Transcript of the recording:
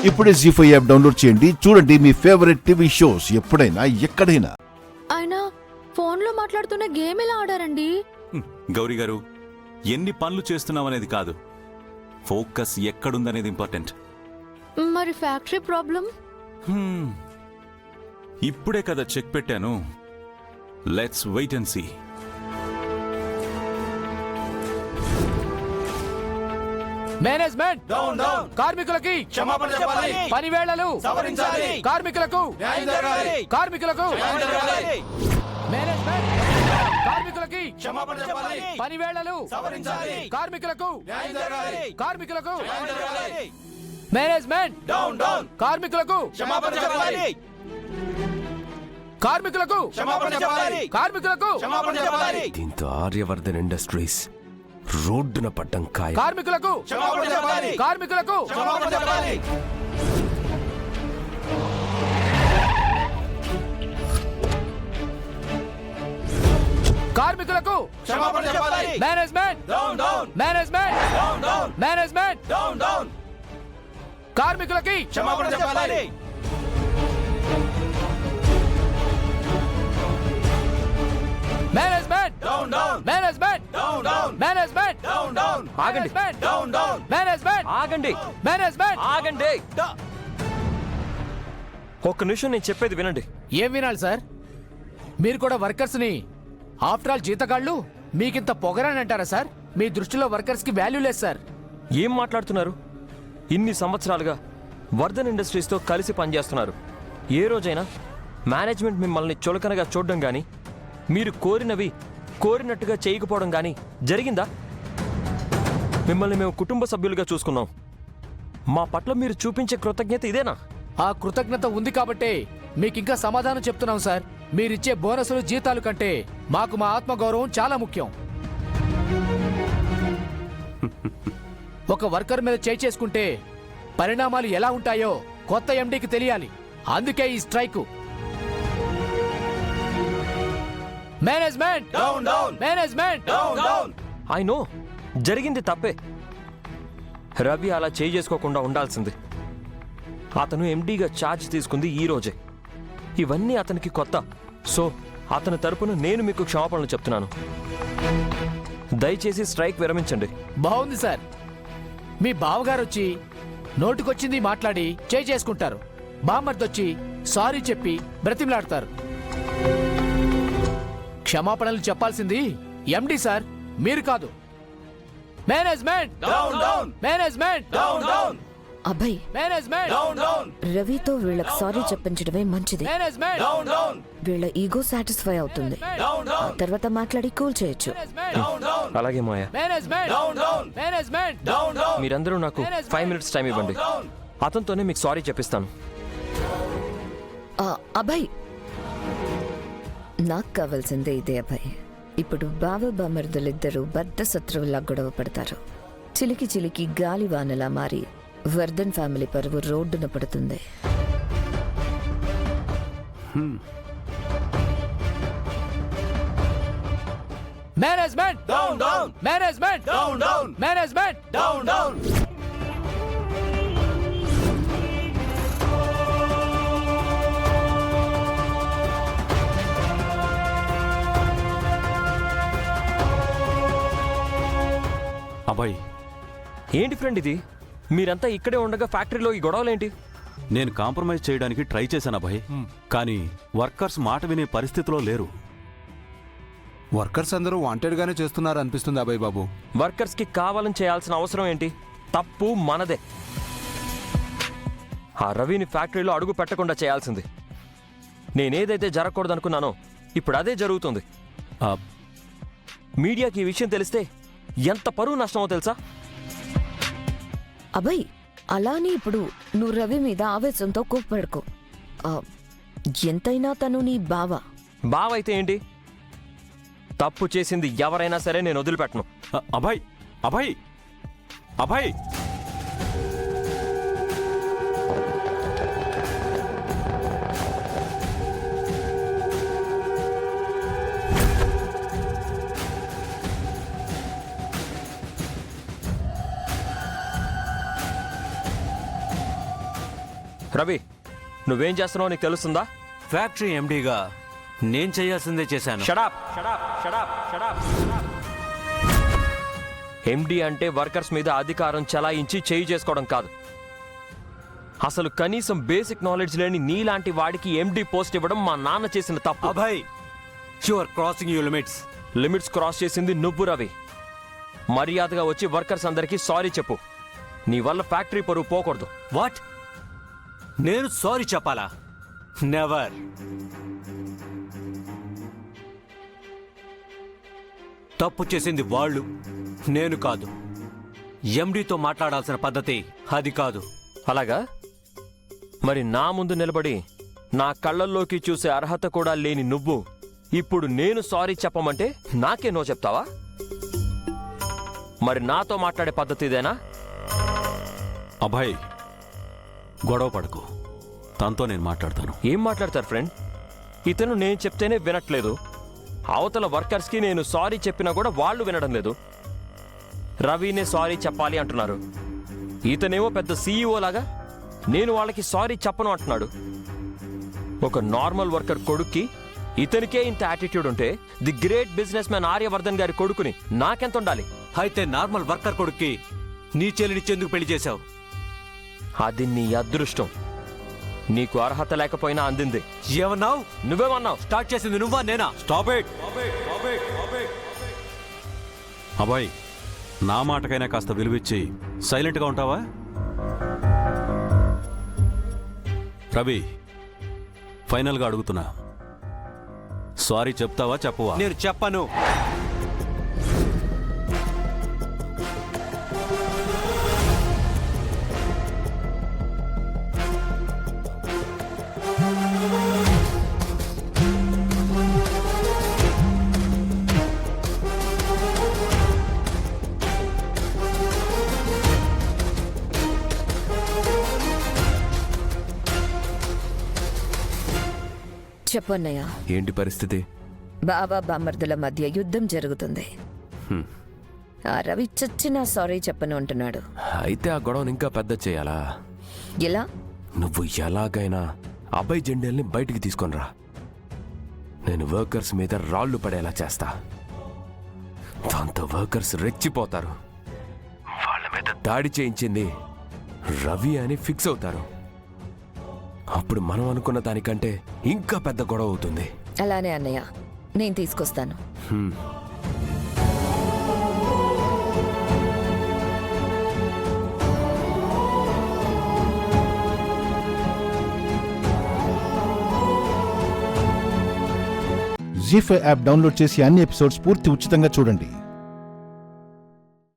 ఇప్పుడే జీ5 app download చేయండి. చూడండి మీ ఫేవరెట్ టీవీ షోస్ ఎప్పుడైనా ఎక్కడైనా. ఆయన ఫోన్లో మాట్లాడుతున్న గేమ్ ఎలా ఆడారండి? గౌరీ గారు, ఎన్ని పనులు చేస్తున్నామనేది కాదు, ఫోకస్ ఎక్కడుందనేది ఇంపార్టెంట్. మరి ఫ్యాక్టరీ ప్రాబ్లం? ఇప్పుడే కదా చెక్ పెట్టాను. Let's wait and see. Management down down. కార్మికులకి క్షమాపణ చెప్పాలి. పని వేళలు సవరించాలి. కార్మికులకు న్యాయం జరగాలి. కార్మికులకు న్యాయం జరగాలి. మేనేజ్మెంట్ కార్మికులకి క్షమాపణ చెప్పాలి. పని వేళలు సవరించాలి. కార్మికులకు న్యాయం జరగాలి. కార్మికులకు న్యాయం జరగాలి. Management down down. కార్మికులకు క్షమాపణ చెప్పాలి. కార్మికులకు క్షమాపణ చెప్పాలి. కార్మికులకు క్షమాపణ చెప్పాలి. దీంతో ఆర్యవర్ధన్ ఇండస్ట్రీస్ రోడ్డున పడ్డం ఖాయం. కార్మికులకు క్షమాపణ చెప్పాలి. కార్మికులకు క్షమాపణ చెప్పాలి. కార్మికులకు క్షమాపణ చెప్పాలి. Management down down. Management down down. Management down down. కార్మికులకి క్షమాపణ చెప్పాలి. Management down down. Management down down. Management down down. ఆగండి. Down down. మేనేజ్మెంట్ ఆగండి. మేనేజ్మెంట్ ఆగండి. ఒక్క నిమిషం నేను చెప్పేది వినండి. ఏం వినాలి సార్? మీరు కూడా వర్కర్స్ ని ఆఫ్టర్ ఆల్ జీతగాళ్ళు మీకింత పొగరని అంటారా సార్? మీ దృష్టిలో వర్కర్స్ కి వాల్యూ లేదు సార్. ఏం మాట్లాడుతున్నారు? ఇన్ని సంవత్సరాలుగా వర్ధన్ ఇండస్ట్రీస్తో కలిసి పనిచేస్తున్నారు. ఏ రోజైనా మేనేజ్మెంట్ మిమ్మల్ని చులకనగా చూడడం గాని, మీరు కోరినవి కోరినట్టుగా చేయకపోవడం గాని జరిగిందా? మిమ్మల్ని మేము కుటుంబ సభ్యులుగా చూసుకున్నాం. మా పట్ల మీరు చూపించే కృతజ్ఞత ఇదేనా? ఆ కృతజ్ఞత ఉంది కాబట్టే మీకింకా సమాధానం చెప్తున్నాం సార్. మీరిచ్చే బోనసులు జీతాలు కంటే మాకు మా ఆత్మగౌరవం చాలా ముఖ్యం. ఒక వర్కర్ మీద చేయి చేసుకుంటే పరిణామాలు ఎలా ఉంటాయో కొత్త ఎండీకి తెలియాలి. అందుకే ఈ strike. Management down down. Management down down. I know జరిగింది తప్పే. రవి అలా చేయి చేసుకోకుండా ఉండాల్సింది. అతను ఎండీగా ఛార్జ్ తీసుకుంది ఈ రోజే. ఇవన్నీ అతనికి కొత్త. సో అతని తరపున నేను మీకు క్షమాపణలు చెప్తున్నాను. దయచేసి స్ట్రైక్ విరమించండి. బాగుంది సార్. మీ బావగారు వచ్చి నోటికొచ్చింది మాట్లాడి చేయి చేసుకుంటారు. బామ్మర్దొచ్చి సారీ చెప్పి బ్రతిమలాడతారు. క్షమాపణలు చెప్పాల్సింది ఎండి సార్, మీరు కాదు. Management down down. Management down down. Abhay, management down down. రవితో వీళ్ళకి సారీ చెప్పించడమే మంచిది. Management down down. వీళ్ళ ఈగో సాటిస్ఫై అవుతుంది. ఆ తర్వాత మాట్లాడి కూల్ చేయొచ్చు. అలాగే మాయా. Management down down. Management down down. మీరందరూ నాకు 5 minutes టైం ఇవ్వండి. అతనితోనే మీకు సారీ చెప్పిస్తాను. అభయ్, నాకు కావాల్సిందే ఇదే అభయ్. ఇప్పుడు బావ బామర్దులిద్దరూ బద్ద శత్రువులా గొడవ పడతారు. చిలికి చిలికి గాలి వానలా మారి వర్ధన్ ఫ్యామిలీ పరువు రోడ్డున పడుతుంది. Management down down. Management down down. Management down down. అబ్బాయి, ఏంటి ఫ్రెండ్ ఇది? మీరంతా ఇక్కడే ఉండగా ఫ్యాక్టరీలో ఈ గొడవలేంటి? నేను కాంప్రమైజ్ చేయడానికి ట్రై చేశాను అబ్బాయి, కానీ వర్కర్స్ మాట వినే పరిస్థితిలో లేరు. వర్కర్స్ అందరూ వాంటెడ్ గానే చేస్తున్నారు అనిపిస్తుంది అభయ్ బాబు. వర్కర్స్ కి కావాలని చేయాల్సిన అవసరం ఏంటి? తప్పు మనదే. ఆ రవిని ఫ్యాక్టరీలో అడుగు పెట్టకుండా చేయాల్సింది. నేనేదైతే జరగకూడదనుకున్నానో ఇప్పుడు అదే జరుగుతుంది. మీడియాకి ఈ విషయం తెలిస్తే ఎంత పరువు నష్టమో తెలుసా? అభయ్, అలానే ఇప్పుడు నువ్వు రవి మీద ఆవేశంతో కోప్పడుకో. ఎంతైనా తను నీ బావ. బావైతే ఏంటి? తప్పు చేసింది ఎవరైనా సరే నేను వదిలిపెట్టను. అభయ్ అభయ్ అభయ్ రవి నువ్వేం చేస్తున్నావో నీకు తెలుస్తుందా? ఫ్యాక్టరీ ఎండీగా నేను చేయాల్సిందే చేశాను. షడాప్ ఎండి అంటే వర్కర్స్ మీద అధికారం చలాయించి చేయి చేసుకోవడం కాదు. అసలు కనీసం బేసిక్ నాలెడ్జ్ లేని నీలాంటి వాడికి ఎండి పోస్ట్ ఇవ్వడం మా నాన్న చేసిన తప్పు. Abhay, you are crossing your limits. Limits cross చేసింది నువ్వు రవి. మర్యాదగా వచ్చి వర్కర్స్ అందరికీ సారీ చెప్పు. నీ వల్ల ఫ్యాక్టరీ పరువు పోకూడదు. వాట్? నేను సారీ చెప్పాలా? నెవర్. తప్పు చేసింది వాళ్ళు, నేను కాదు. ఎండీతో మాట్లాడాల్సిన పద్ధతి అది కాదు. అలాగా? మరి నా ముందు నిలబడి నా కళ్ళల్లోకి చూసే అర్హత కూడా లేని నువ్వు ఇప్పుడు నేను సారీ చెప్పమంటే నాకే నో చెప్తావా? మరి నాతో మాట్లాడే పద్ధతి ఇదేనా? అభయ్, గొడవ పడకు, తనతో నేను మాట్లాడతాను. ఏం మాట్లాడతారు ఫ్రెండ్? ఇతను నేను చెప్తేనే వినట్లేదు. అవతల వర్కర్స్కి నేను సారీ చెప్పినా కూడా వాళ్ళు వినడం లేదు. రవినే సారీ చెప్పాలి అంటున్నారు. ఇతనేమో పెద్ద సీఈఓ లాగా నేను వాళ్ళకి సారీ చెప్పను అంటున్నాడు. ఒక నార్మల్ వర్కర్ కొడుక్కి ఇతనికే ఇంత యాటిట్యూడ్ ఉంటే the great business man Aryavardhan గారి కొడుకుని నాకెంత ఉండాలి? అయితే నార్మల్ వర్కర్ కొడుక్కి నీ చెల్లినిచ్చేందుకు పెళ్లి చేశావు. అది నీ అదృష్టం. నీకు అర్హత లేకపోయినా అందింది. ఏమన్నావు? నువ్వేమన్నావు? స్టార్ట్ చేసింది నువ్వా నేనా? Stop it. అభయ్, నా మాటకైనా కాస్త విలువిచ్చి సైలెంట్గా ఉంటావా? రవి, ఫైనల్గా అడుగుతున్నా, సారీ చెప్తావా చెప్పవా? నేను చెప్పను. చెప్పన్నయ్య. ఏంటి పరిస్థితి? బాబా బామర్దుల మధ్య యుద్ధం జరుగుతుంది. ఆ రవి చచ్చినా సారీ చెప్పను అంటున్నాడు. అయితే ఆ గొడవను ఇంకా పెద్ద చేయాలా? ఎలా? నువ్వు ఎలాగైనా అభయ్ జెండేల్ని బయటికి తీసుకొనిరా. నేను వర్కర్స్ మీద రాళ్లు పడేలా చేస్తా. దాంతో వర్కర్స్ రెచ్చిపోతారు. వాళ్ళ మీద దాడి చేయించింది రవి అని ఫిక్స్ అవుతారు. అప్పుడు మనం అనుకున్న దానికంటే ఇంకా పెద్ద గొడవ అవుతుంది. అలానే అన్నయ్య, నేను తీసుకొస్తాను. జీ5 యాప్ డౌన్లోడ్ చేసి అన్ని ఎపిసోడ్స్ పూర్తి ఉచితంగా చూడండి.